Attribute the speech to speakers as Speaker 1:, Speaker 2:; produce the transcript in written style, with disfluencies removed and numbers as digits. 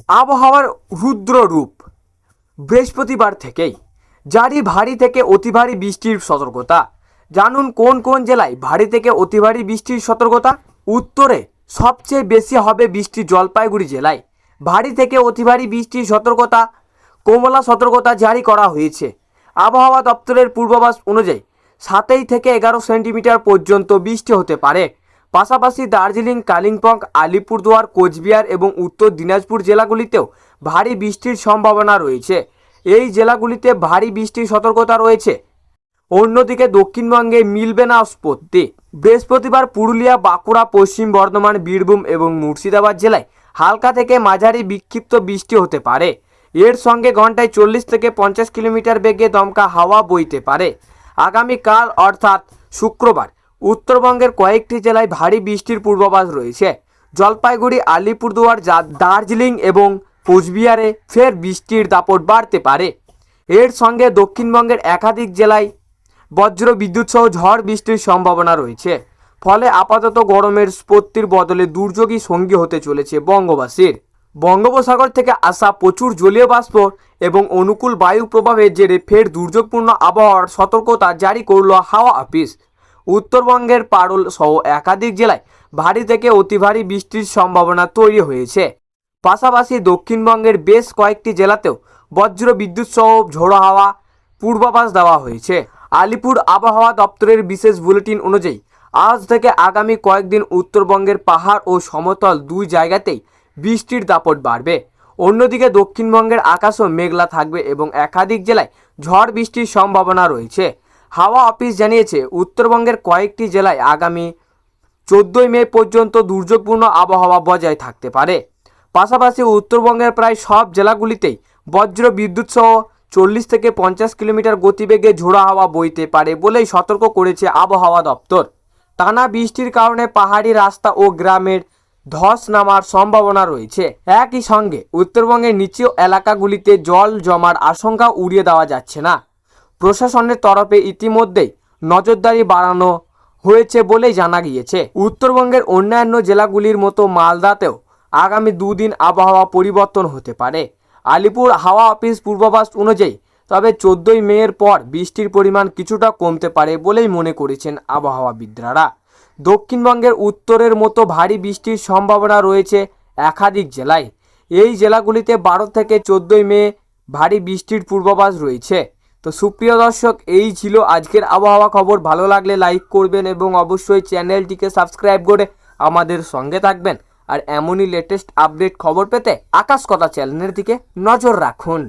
Speaker 1: আবহাওয়ার রুদ্র রূপ। বৃহস্পতিবার থেকেই জারি ভারী থেকে অতি ভারী বৃষ্টির সতর্কতা। জানুন কোন কোন জেলায় ভারী থেকে অতি ভারী বৃষ্টির সতর্কতা। উত্তরে সবচেয়ে বেশি হবে বৃষ্টি জলপাইগুড়ি জেলায়। ভারী থেকে অতি ভারী বৃষ্টির সতর্কতা, কমলা সতর্কতা জারি করা হয়েছে। আবহাওয়া দপ্তরের পূর্বাভাস অনুযায়ী 7 থেকে 11 সেন্টিমিটার পর্যন্ত বৃষ্টি হতে পারে। পাশাপাশি দার্জিলিং, কালিম্পং, আলিপুরদুয়ার, কোচবিহার এবং উত্তর দিনাজপুর জেলাগুলিতেও ভারী বৃষ্টির সম্ভাবনা রয়েছে। এই জেলাগুলিতে ভারী বৃষ্টির সতর্কতা রয়েছে। অন্যদিকে দক্ষিণবঙ্গে মিলবে না স্বস্তি। বৃহস্পতিবার পুরুলিয়া, বাঁকুড়া, পশ্চিম বর্ধমান, বীরভূম এবং মুর্শিদাবাদ জেলায় হালকা থেকে মাঝারি বিক্ষিপ্ত বৃষ্টি হতে পারে। এর সঙ্গে ঘন্টায় 40 থেকে 50 কিলোমিটার বেগে দমকা হাওয়া বইতে পারে। আগামীকাল অর্থাৎ শুক্রবার উত্তরবঙ্গের কয়েকটি জেলায় ভারী বৃষ্টির পূর্বাভাস রয়েছে। জলপাইগুড়ি, আলিপুরদুয়ার, দার্জিলিং এবং কোচবিহারে ফের বৃষ্টির দাপট বাড়তে পারে। এর সঙ্গে দক্ষিণবঙ্গের একাধিক জেলায় বজ্র বিদ্যুৎ সহ ঝড় বৃষ্টির সম্ভাবনা রয়েছে। ফলে আপাতত গরমের স্বস্তির বদলে দুর্যোগই সঙ্গী হতে চলেছে বঙ্গবাসীর। বঙ্গোপসাগর থেকে আসা প্রচুর জলীয় বাষ্প এবং অনুকূল বায়ু প্রভাবের জেরে ফের দুর্যোগপূর্ণ আবহাওয়ার সতর্কতা জারি করল হাওয়া অফিস। উত্তরবঙ্গের পারল সহ একাধিক জেলায় ভারী থেকে অতি ভারী বৃষ্টির সম্ভাবনা তৈরি হয়েছে। পাশাপাশি দক্ষিণবঙ্গের বেশ কয়েকটি জেলাতেও বজ্র বিদ্যুৎ সহ ঝোড়ো হাওয়া পূর্বাভাস দেওয়া হয়েছে। আলিপুর আবহাওয়া দপ্তরের বিশেষ বুলেটিন অনুযায়ী আজ থেকে আগামী কয়েকদিন উত্তরবঙ্গের পাহাড় ও সমতল দুই জায়গাতেই বৃষ্টির দাপট বাড়বে। অন্যদিকে দক্ষিণবঙ্গের আকাশও মেঘলা থাকবে এবং একাধিক জেলায় ঝড় বৃষ্টির সম্ভাবনা রয়েছে। হাওয়া অফিস জানিয়েছে উত্তরবঙ্গের কয়েকটি জেলায় আগামী 14 মে পর্যন্ত দুর্যোগপূর্ণ আবহাওয়া বজায় থাকতে পারে। পাশাপাশি উত্তরবঙ্গের প্রায় সব জেলাগুলিতেই বজ্র বিদ্যুৎ সহ 40 থেকে 50 কিলোমিটার গতিবেগে ঝোড়ো হাওয়া বইতে পারে বলেই সতর্ক করেছে আবহাওয়া দপ্তর। টানা বৃষ্টির কারণে পাহাড়ি রাস্তা ও গ্রামের ধস নামার সম্ভাবনা রয়েছে। একই সঙ্গে উত্তরবঙ্গের নিচু এলাকাগুলিতে জল জমার আশঙ্কা উড়িয়ে দেওয়া যাচ্ছে না। প্রশাসনের তরফে ইতিমধ্যেই নজরদারি বাড়ানো হয়েছে বলেই জানা গিয়েছে। উত্তরবঙ্গের অন্যান্য জেলাগুলির মতো মালদাতেও আগামী 2 দিন আবহাওয়া পরিবর্তন হতে পারে। আলিপুর হাওয়া অফিস পূর্বাভাস অনুযায়ী তবে 14 মের পর বৃষ্টির পরিমাণ কিছুটা কমতে পারে বলেই মনে করেছেন আবহাওয়াবিদরা। দক্ষিণবঙ্গের উত্তরের মতো ভারী বৃষ্টির সম্ভাবনা রয়েছে একাধিক জেলায়। এই জেলাগুলিতে 12 থেকে 14 মে ভারী বৃষ্টির পূর্বাভাস রয়েছে। তো সুপ্রিয় দর্শক, এই ছিল আজকের আবহাওয়া খবর। ভালো লাগলে লাইক করবেন এবং অবশ্যই চ্যানেলটিকে সাবস্ক্রাইব করে আমাদের সঙ্গে থাকবেন। আর এমনই লেটেস্ট আপডেট খবর পেতে আকাশ কথা চ্যানেলের দিকে নজর রাখুন।